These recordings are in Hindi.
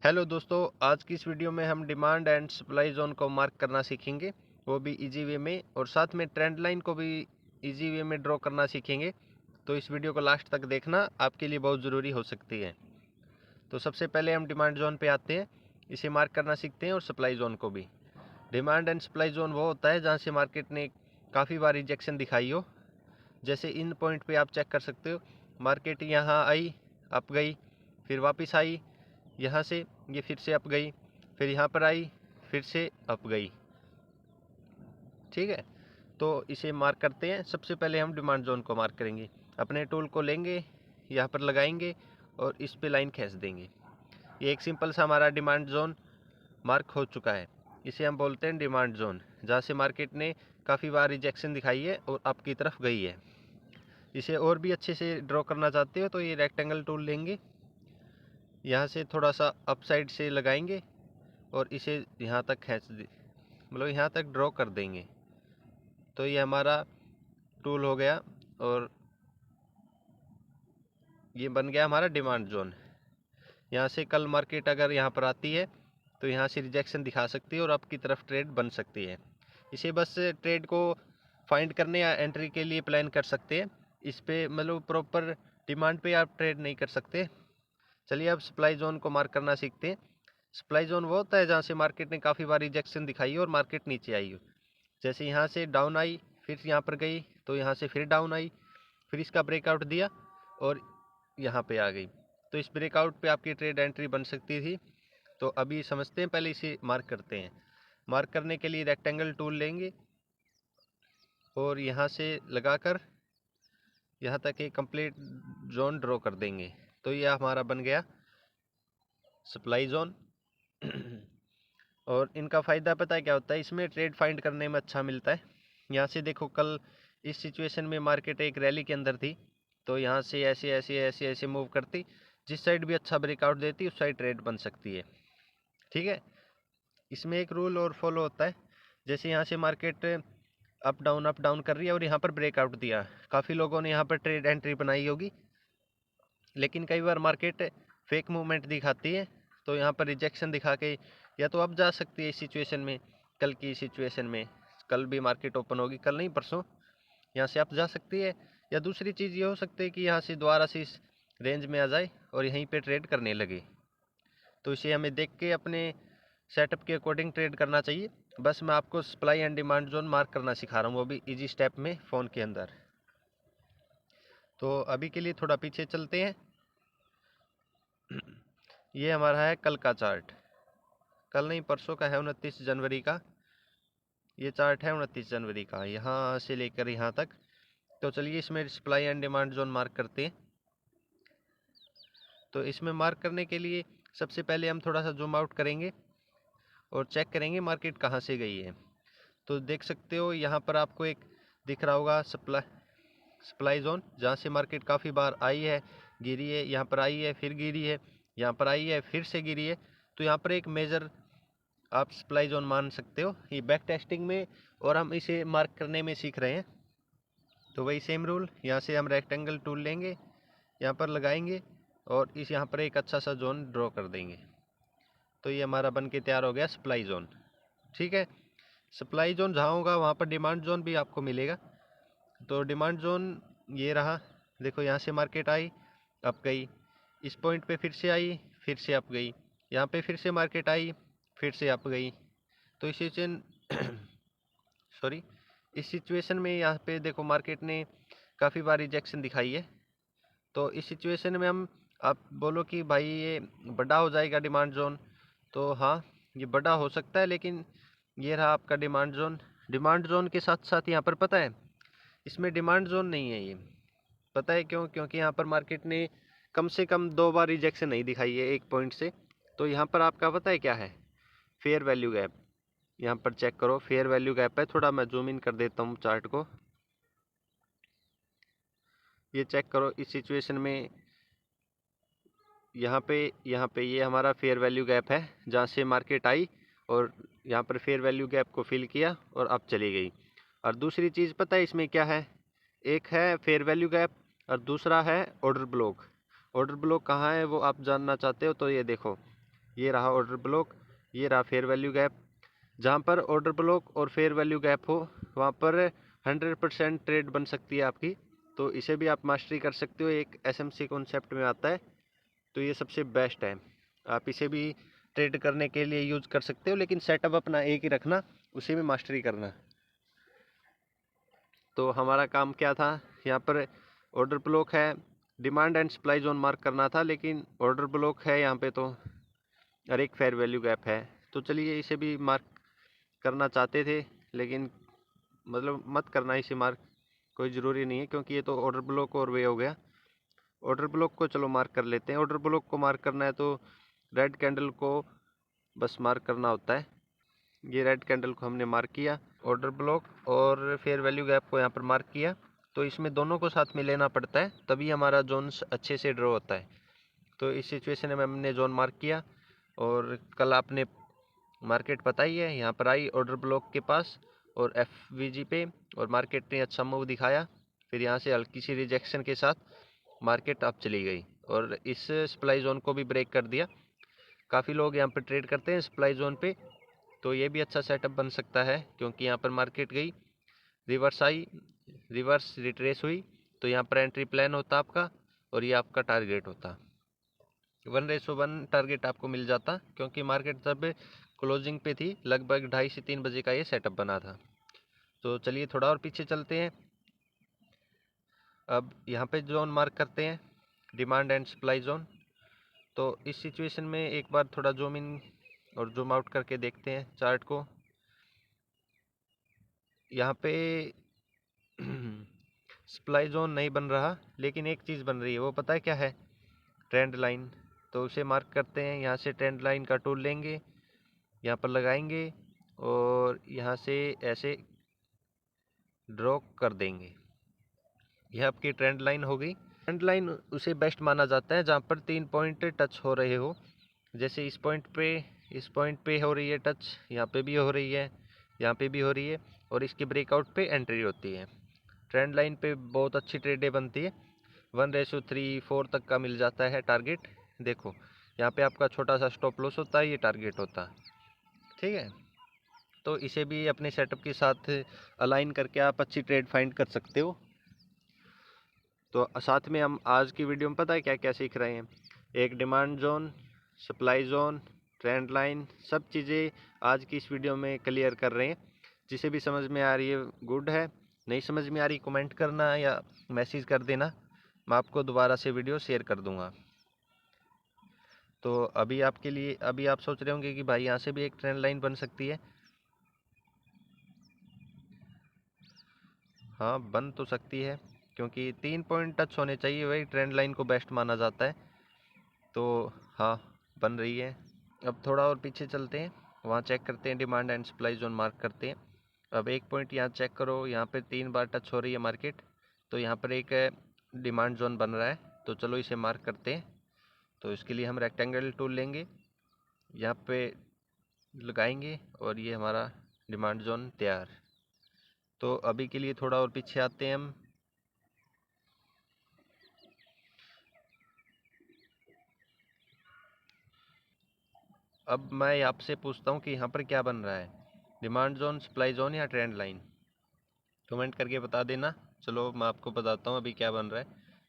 हेलो दोस्तों, आज की इस वीडियो में हम डिमांड एंड सप्लाई जोन को मार्क करना सीखेंगे, वो भी इजी वे में, और साथ में ट्रेंड लाइन को भी इजी वे में ड्रॉ करना सीखेंगे। तो इस वीडियो को लास्ट तक देखना, आपके लिए बहुत ज़रूरी हो सकती है। तो सबसे पहले हम डिमांड जोन पे आते हैं, इसे मार्क करना सीखते हैं, और सप्लाई जोन को भी। डिमांड एंड सप्लाई जोन वो होता है जहाँ से मार्केट ने काफ़ी बार रिजेक्शन दिखाई हो। जैसे इन पॉइंट पे आप चेक कर सकते हो, मार्केट यहाँ आई, अप गई, फिर वापस आई, यहाँ से ये फिर से अप गई, फिर यहाँ पर आई, फिर से अप गई। ठीक है, तो इसे मार्क करते हैं। सबसे पहले हम डिमांड जोन को मार्क करेंगे। अपने टूल को लेंगे, यहाँ पर लगाएंगे और इस पे लाइन खींच देंगे। ये एक सिंपल सा हमारा डिमांड जोन मार्क हो चुका है। इसे हम बोलते हैं डिमांड जोन, जहाँ से मार्केट ने काफ़ी बार रिजेक्शन दिखाई है और अप की तरफ गई है। इसे और भी अच्छे से ड्रॉ करना चाहते हो तो ये रेक्टेंगल टूल लेंगे, यहाँ से थोड़ा सा अप साइड से लगाएंगे और इसे यहाँ तक खींच दे, मतलब यहाँ तक ड्रॉ कर देंगे। तो ये हमारा टूल हो गया और ये बन गया हमारा डिमांड जोन। यहाँ से कल मार्केट अगर यहाँ पर आती है तो यहाँ से रिजेक्शन दिखा सकती है और अप की तरफ ट्रेड बन सकती है। इसे बस ट्रेड को फाइंड करने या एंट्री के लिए प्लान कर सकते हैं। इस पे मतलब प्रॉपर डिमांड पे आप ट्रेड नहीं कर सकते। चलिए अब सप्लाई जोन को मार्क करना सीखते हैं। सप्लाई जोन वो होता है जहाँ से मार्केट ने काफ़ी बार रिजेक्शन दिखाई हो और मार्केट नीचे आई हो। जैसे यहाँ से डाउन आई, फिर यहाँ पर गई, तो यहाँ से फिर डाउन आई, फिर इसका ब्रेकआउट दिया और यहाँ पे आ गई। तो इस ब्रेकआउट पे आपकी ट्रेड एंट्री बन सकती थी। तो अभी समझते हैं, पहले इसे मार्क करते हैं। मार्क करने के लिए रेक्टेंगल टूल लेंगे और यहाँ से लगाकर यहाँ तक एक कंप्लीट जोन ड्रॉ कर देंगे। तो यह हमारा बन गया सप्लाई जोन। और इनका फ़ायदा पता है क्या होता है, इसमें ट्रेड फाइंड करने में अच्छा मिलता है। यहाँ से देखो, कल इस सिचुएशन में मार्केट एक रैली के अंदर थी, तो यहाँ से ऐसे ऐसे ऐसे ऐसे मूव करती, जिस साइड भी अच्छा ब्रेकआउट देती उस साइड ट्रेड बन सकती है। ठीक है, इसमें एक रूल और फॉलो होता है। जैसे यहाँ से मार्केट अप डाउन कर रही है और यहाँ पर ब्रेकआउट दिया, काफ़ी लोगों ने यहाँ पर ट्रेड एंट्री बनाई होगी, लेकिन कई बार मार्केट फेक मूवमेंट दिखाती है, तो यहाँ पर रिजेक्शन दिखा के या तो अब जा सकती है इस सिचुएशन में, कल की सिचुएशन में। कल भी मार्केट ओपन होगी, कल नहीं परसों, यहाँ से अप जा सकती है। या दूसरी चीज़ ये हो सकती है कि यहाँ से दोबारा से इस रेंज में आ जाए और यहीं पे ट्रेड करने लगे। तो इसे हमें देख के अपने सेटअप के अकॉर्डिंग ट्रेड करना चाहिए। बस मैं आपको supply and demand zone mark करना सिखा रहा हूँ, वो भी इजी स्टेप में फ़ोन के अंदर। तो अभी के लिए थोड़ा पीछे चलते हैं। ये हमारा है कल का चार्ट, कल नहीं परसों का है, 29 जनवरी का ये चार्ट है, 29 जनवरी का, यहाँ से लेकर यहाँ तक। तो चलिए इसमें supply and demand zone mark करते हैं। तो इसमें मार्क करने के लिए सबसे पहले हम थोड़ा सा जूम आउट करेंगे और चेक करेंगे मार्केट कहाँ से गई है। तो देख सकते हो यहाँ पर आपको एक दिख रहा होगा सप्लाई जोन, जहाँ से मार्केट काफ़ी बार आई है, गिरी है, यहाँ पर आई है, फिर गिरी है, यहाँ पर आई है, फिर से गिरी है। तो यहाँ पर एक मेजर आप सप्लाई जोन मान सकते हो, ये बैक टेस्टिंग में और हम इसे मार्क करने में सीख रहे हैं। तो वही सेम रूल, यहाँ से हम रेक्टेंगल टूल लेंगे, यहाँ पर लगाएंगे और इस यहाँ पर एक अच्छा सा जोन ड्रॉ कर देंगे। तो ये हमारा बन के तैयार हो गया सप्लाई जोन। ठीक है, सप्लाई जोन जहाँ होगा वहाँ पर डिमांड जोन भी आपको मिलेगा। तो डिमांड जोन ये रहा, देखो यहाँ से मार्केट आई, अप गई, इस पॉइंट पे फिर से आई, फिर से अप गई, यहाँ पे फिर से मार्केट आई, फिर से अप गई। तो इस सिचुएशन सॉरी इस सिचुएशन में यहाँ पे देखो मार्केट ने काफ़ी बार रिजेक्शन दिखाई है। तो इस सिचुएशन में हम, आप बोलो कि भाई ये बड़ा हो जाएगा डिमांड जोन, तो हाँ ये बड़ा हो सकता है, लेकिन ये रहा आपका डिमांड जोन। डिमांड जोन के साथ साथ यहाँ पर पता है इसमें डिमांड जोन नहीं है ये, पता है क्यों? क्योंकि यहाँ पर मार्केट ने कम से कम 2 बार रिजेक्शन नहीं दिखाई है एक पॉइंट से। तो यहाँ पर आपका पता है क्या है, फेयर वैल्यू गैप। यहाँ पर चेक करो, फेयर वैल्यू गैप है। थोड़ा मैं जूम इन कर देता हूँ चार्ट को, ये चेक करो इस सिचुएशन में, यहाँ पे ये हमारा फेयर वैल्यू गैप है, जहाँ से मार्केट आई और यहाँ पर फेयर वैल्यू गैप को फिल किया और अब चली गई। और दूसरी चीज़ पता है इसमें क्या है, एक है फेयर वैल्यू गैप और दूसरा है ऑर्डर ब्लॉक। ऑर्डर ब्लॉक कहाँ है वो आप जानना चाहते हो, तो ये देखो ये रहा ऑर्डर ब्लॉक, ये रहा फेयर वैल्यू गैप। जहाँ पर ऑर्डर ब्लॉक और फेयर वैल्यू गैप हो वहाँ पर 100% ट्रेड बन सकती है आपकी। तो इसे भी आप मास्टरी कर सकते हो, एक एसएमसी कॉन्सेप्ट में आता है। तो ये सबसे बेस्ट है, आप इसे भी ट्रेड करने के लिए यूज कर सकते हो, लेकिन सेटअप अपना एक ही रखना, उसी में मास्टरी करना। तो हमारा काम क्या था, यहाँ पर ऑर्डर ब्लॉक है, demand and supply zone mark करना था, लेकिन ऑर्डर ब्लॉक है यहाँ पे तो, और एक फेयर वैल्यू गैप है। तो चलिए इसे भी मार्क करना चाहते थे, लेकिन मतलब मत करना इसे मार्क, कोई ज़रूरी नहीं है, क्योंकि ये तो ऑर्डर ब्लॉक और वे हो गया। ऑर्डर ब्लॉक को चलो मार्क कर लेते हैं। ऑर्डर ब्लॉक को मार्क करना है तो रेड कैंडल को बस मार्क करना होता है। ये रेड कैंडल को हमने मार्क किया, ऑर्डर ब्लॉक और फेयर वैल्यू गैप को यहाँ पर मार्क किया। तो इसमें दोनों को साथ में लेना पड़ता है, तभी हमारा जोन अच्छे से ड्रॉ होता है। तो इस सिचुएशन में हमने जोन मार्क किया, और कल आपने मार्केट पता ही है, यहाँ पर आई ऑर्डर ब्लॉक के पास और एफवीजी पे, और मार्केट ने अच्छा मूव दिखाया। फिर यहाँ से हल्की सी रिजेक्शन के साथ मार्केट अप चली गई और इस सप्लाई जोन को भी ब्रेक कर दिया। काफ़ी लोग यहाँ पर ट्रेड करते हैं सप्लाई जोन पे, तो ये भी अच्छा सेटअप बन सकता है, क्योंकि यहाँ पर मार्केट गई, रिवर्स आई, रिवर्स रिट्रेस हुई, तो यहाँ पर एंट्री प्लान होता आपका और ये आपका टारगेट होता। 1:1 टारगेट आपको मिल जाता, क्योंकि मार्केट तब क्लोजिंग पे थी, लगभग 2:30 से 3 बजे का ये सेटअप बना था। तो चलिए थोड़ा और पीछे चलते हैं। अब यहाँ पे जोन मार्क करते हैं, डिमांड एंड सप्लाई जोन। तो इस सिचुएशन में एक बार थोड़ा जूम इन और जूम आउट करके देखते हैं चार्ट को। यहाँ पे सप्लाई जोन नहीं बन रहा, लेकिन एक चीज़ बन रही है, वो पता है क्या है, ट्रेंड लाइन। तो उसे मार्क करते हैं, यहाँ से ट्रेंड लाइन का टूल लेंगे, यहाँ पर लगाएंगे और यहाँ से ऐसे ड्रॉ कर देंगे। यह आपकी ट्रेंड लाइन हो गई। ट्रेंड लाइन उसे बेस्ट माना जाता है जहाँ पर 3 पॉइंट टच हो रहे हो, जैसे इस पॉइंट पे हो रही है टच, यहाँ पे भी हो रही है, यहाँ पे भी हो रही है, और इसके ब्रेकआउट पे एंट्री होती है। ट्रेंड लाइन पे बहुत अच्छी ट्रेडें बनती है, 1:3-4 तक का मिल जाता है टारगेट। देखो यहाँ पे आपका छोटा सा स्टॉप लॉस होता है, ये टारगेट होता है, ठीक है। तो इसे भी अपने सेटअप के साथ अलाइन करके आप अच्छी ट्रेड फाइंड कर सकते हो। तो साथ में हम आज की वीडियो में पता है क्या क्या सीख रहे हैं, एक demand zone, supply zone, trend line, सब चीज़ें आज की इस वीडियो में क्लियर कर रहे हैं। जिसे भी समझ में आ रही है गुड है, नहीं समझ में आ रही कमेंट करना या मैसेज कर देना, मैं आपको दोबारा से वीडियो शेयर कर दूंगा। तो अभी आपके लिए, अभी आप सोच रहे होंगे कि भाई यहाँ से भी एक ट्रेंड लाइन बन सकती है। हाँ बन तो सकती है, क्योंकि 3 पॉइंट टच होने चाहिए, वही ट्रेंड लाइन को बेस्ट माना जाता है। तो हाँ बन रही है। अब थोड़ा और पीछे चलते हैं, वहाँ चेक करते हैं, demand and supply zone mark करते हैं। अब एक पॉइंट यहाँ चेक करो, यहाँ पे 3 बार टच हो रही है मार्केट, तो यहाँ पर एक डिमांड जोन बन रहा है। तो चलो इसे मार्क करते हैं। तो इसके लिए हम रेक्टेंगल टूल लेंगे, यहाँ पे लगाएंगे और ये हमारा डिमांड जोन तैयार। तो अभी के लिए थोड़ा और पीछे आते हैं हम। अब मैं आपसे पूछता हूँ कि यहाँ पर क्या बन रहा है, डिमांड जोन, सप्लाई जोन या ट्रेंड लाइन? कमेंट करके बता देना। चलो मैं आपको बताता हूँ अभी क्या बन रहा है।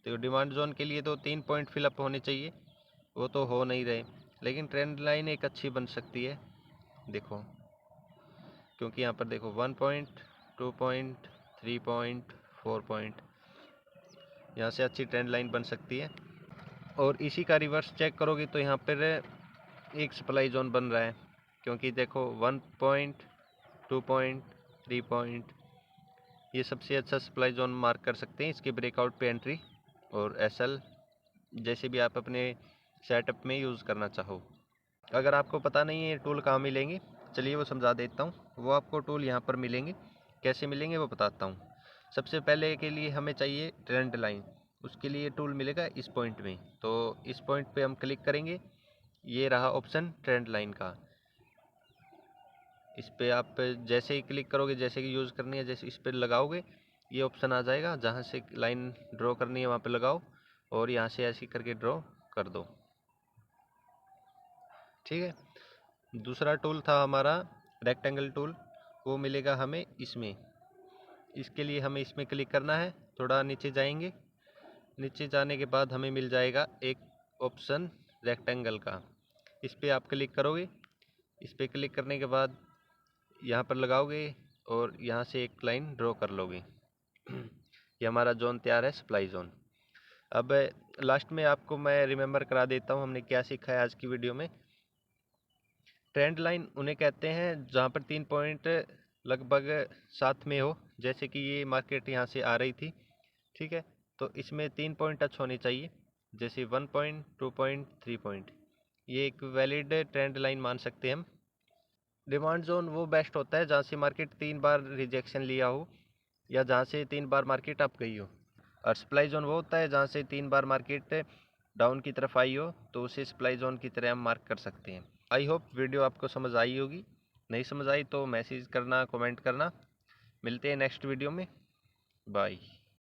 तो डिमांड जोन के लिए तो 3 पॉइंट फिलअप होने चाहिए, वो तो हो नहीं रहे, लेकिन ट्रेंड लाइन एक अच्छी बन सकती है, देखो, क्योंकि यहाँ पर देखो 1 पॉइंट, 2 पॉइंट, 3 पॉइंट, 4 पॉइंट, यहाँ से अच्छी ट्रेंड लाइन बन सकती है। और इसी का रिवर्स चेक करोगे तो यहाँ पर एक सप्लाई जोन बन रहा है, क्योंकि देखो 1 पॉइंट, 2 पॉइंट, 3 पॉइंट, ये सबसे अच्छा सप्लाई जोन मार्क कर सकते हैं, इसके ब्रेकआउट पे एंट्री और एसएल, जैसे भी आप अपने सेटअप में यूज़ करना चाहो। अगर आपको पता नहीं है टूल कहाँ मिलेंगे, चलिए वो समझा देता हूँ। वो आपको टूल यहाँ पर मिलेंगे, कैसे मिलेंगे वो बताता हूँ। सबसे पहले के लिए हमें चाहिए ट्रेंड लाइन, उसके लिए टूल मिलेगा इस पॉइंट में। तो इस पॉइंट पे हम क्लिक करेंगे, ये रहा ऑप्शन ट्रेंड लाइन का। इस पर आप जैसे ही क्लिक करोगे, जैसे कि यूज़ करनी है, जैसे इस पर लगाओगे, ये ऑप्शन आ जाएगा, जहाँ से लाइन ड्रॉ करनी है वहाँ पे लगाओ और यहाँ से ऐसे करके ड्रॉ कर दो। ठीक है। दूसरा टूल था हमारा रेक्टेंगल टूल, वो मिलेगा हमें इसमें। इसके लिए हमें इसमें क्लिक करना है, थोड़ा नीचे जाएंगे। नीचे जाने के बाद हमें मिल जाएगा एक ऑप्शन रेक्टेंगल का, इस पर आप क्लिक करोगे। इस पर क्लिक करने के बाद यहाँ पर लगाओगे और यहाँ से एक लाइन ड्रॉ कर लोगे। ये हमारा जोन तैयार है, सप्लाई जोन। अब लास्ट में आपको मैं रिमेम्बर करा देता हूँ हमने क्या सीखा है आज की वीडियो में। ट्रेंड लाइन उन्हें कहते हैं जहाँ पर 3 पॉइंट लगभग साथ में हो, जैसे कि ये मार्केट यहाँ से आ रही थी, ठीक है। तो इसमें 3 पॉइंट टच होने चाहिए, जैसे 1 पॉइंट, 2 पॉइंट, 3 पॉइंट। ये एक वैलिड ट्रेंड लाइन मान सकते हैं हम। डिमांड जोन वो बेस्ट होता है जहाँ से मार्केट 3 बार रिजेक्शन लिया हो, या जहाँ से 3 बार मार्केट अप गई हो। और सप्लाई जोन वो होता है जहाँ से 3 बार मार्केट डाउन की तरफ आई हो, तो उसे सप्लाई जोन की तरह हम मार्क कर सकते हैं। आई होप वीडियो आपको समझ आई होगी। नहीं समझ आई तो मैसेज करना, कमेंट करना। मिलते हैं नेक्स्ट वीडियो में। बाय।